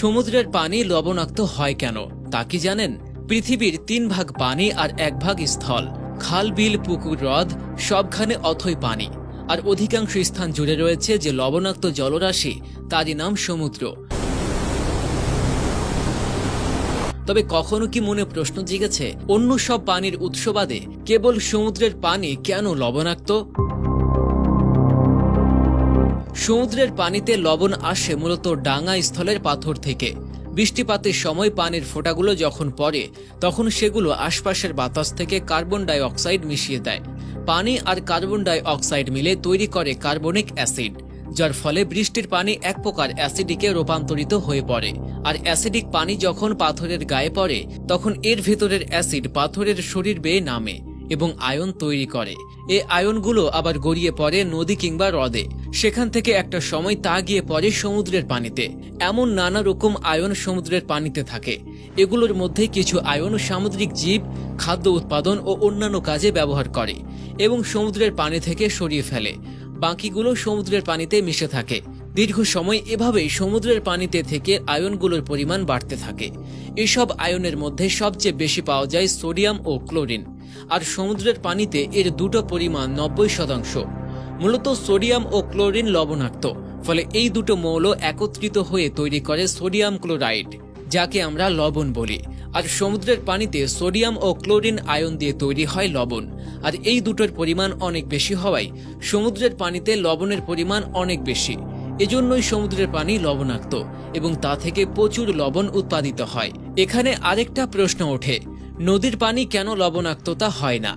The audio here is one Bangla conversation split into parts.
সমুদ্রের পানি লবণাক্ত হয় কেন তা কি জানেন? পৃথিবীর 3 ভাগ পানি আর 1 ভাগ স্থল। খাল, বিল, পুকুর, হ্রদ সবখানে অথই পানি। আর অধিকাংশ স্থান জুড়ে রয়েছে যে লবণাক্ত জলরাশি, তারই নাম সমুদ্র। তবে কখনো কি মনে প্রশ্ন জেগেছে, অন্য সব পানির উৎস বাদে কেবল সমুদ্রের পানি কেন লবণাক্ত? সমুদ্রের পানিতে লবণ আসে মূলত ডাঙা স্থলের পাথর থেকে। বৃষ্টিপাতের সময় পানির ফোঁটাগুলো যখন পড়ে, তখন সেগুলো আশপাশের বাতাস থেকে কার্বন ডাই অক্সাইড মিশিয়ে দেয়। পানি আর কার্বন ডাই অক্সাইড মিলে তৈরি করে কার্বনিক অ্যাসিড, যার ফলে বৃষ্টির পানি এক প্রকার অ্যাসিডিকে রূপান্তরিত হয়ে পড়ে। আর অ্যাসিডিক পানি যখন পাথরের গায়ে পড়ে, তখন এর ভেতরের অ্যাসিড পাথরের শরীর বেয়ে নামে এবং আয়ন তৈরি করে। এই আয়নগুলো আবার গড়িয়ে পড়ে নদী কিংবা হ্রদে। সেখান থেকে একটা সময় তা গিয়ে পড়ে সমুদ্রের পানিতে। এমন নানা রকম আয়ন সমুদ্রের পানিতে থাকে। এগুলোর মধ্যে কিছু আয়ন সামুদ্রিক জীব খাদ্য উৎপাদন ও অন্যান্য কাজে ব্যবহার করে এবং সমুদ্রের পানি থেকে সরিয়ে ফেলে। বাকিগুলো সমুদ্রের পানিতে মিশে থাকে। দীর্ঘ সময় এভাবেই সমুদ্রের পানিতে থেকে আয়নগুলোর পরিমাণ বাড়তে থাকে। এসব আয়নের মধ্যে সবচেয়ে বেশি পাওয়া যায় সোডিয়াম ও ক্লোরিন। আর সমুদ্রের পানিতে এর দুটো পরিমাণ 90%। মূলত সোডিয়াম ও ক্লোরিন লবণাক্ত, ফলে এই দুটো মৌল একত্রিত হয়ে তৈরি করে সোডিয়াম ক্লোরাইড, যাকে আমরা লবণ বলি। আর সমুদ্রের পানিতে সোডিয়াম ও ক্লোরিন আয়ন দিয়ে তৈরি হয় লবণ। আর এই দুটোর পরিমাণ অনেক বেশি হওয়ায় সমুদ্রের পানিতে লবণের পরিমাণ অনেক বেশি। এজন্যই সমুদ্রের পানি লবণাক্ত এবং তা থেকে প্রচুর লবণ উৎপাদিত হয়। এখানে আরেকটা প্রশ্ন ওঠে, নদীর পানি কেন লবণাক্ততা হয় না?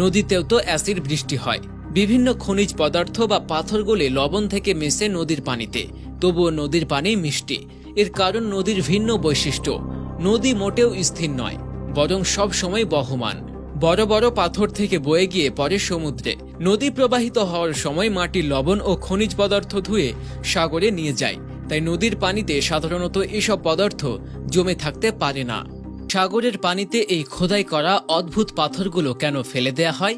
নদীতেও তো অ্যাসিড বৃষ্টি হয়। বিভিন্ন খনিজ পদার্থ বা পাথর গলে লবণ থেকে মেশে নদীর পানিতে, তবুও নদীর পানি মিষ্টি। এর কারণ নদীর ভিন্ন বৈশিষ্ট্য। নদী মোটেও স্থির নয়, বরং সব সময় বহমান। বড় বড় পাথর থেকে বয়ে গিয়ে পড়ে সমুদ্রে। নদী প্রবাহিত হওয়ার সময় মাটির লবণ ও খনিজ পদার্থ ধুয়ে সাগরে নিয়ে যায়। তাই নদীর পানিতে সাধারণত এসব পদার্থ জমে থাকতে পারে না। সাগরের পানিতে এই খোদাই করা অদ্ভুত পাথরগুলো কেন ফেলে দেয়া হয়?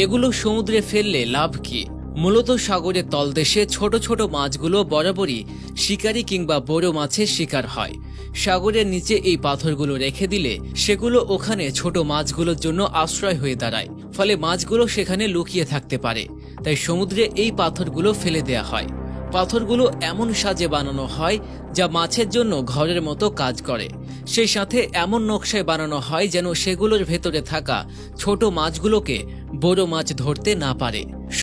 এগুলো সমুদ্রে ফেললে লাভ কি? মূলত সাগরের তলদেশে ছোট ছোট মাছগুলো বরাবরই শিকারী কিংবা বড় মাছের শিকার হয়। সাগরের নিচে এই পাথরগুলো রেখে দিলে সেগুলো ওখানে ছোট মাছগুলোর জন্য আশ্রয় হয়ে দাঁড়ায়, ফলে মাছগুলো সেখানে লুকিয়ে থাকতে পারে। তাই সমুদ্রে এই পাথরগুলো ফেলে দেয়া হয়। পাথরগুলো এমন সাজে বানানো হয় যা মাছের জন্য ঘরের মতো কাজ করে। সেই সাথে এমন নকশায় বানানো হয় যেন সেগুলোর ভেতরে থাকা ছোট মাছগুলোকে বড় মাছ ধরতে না পারে।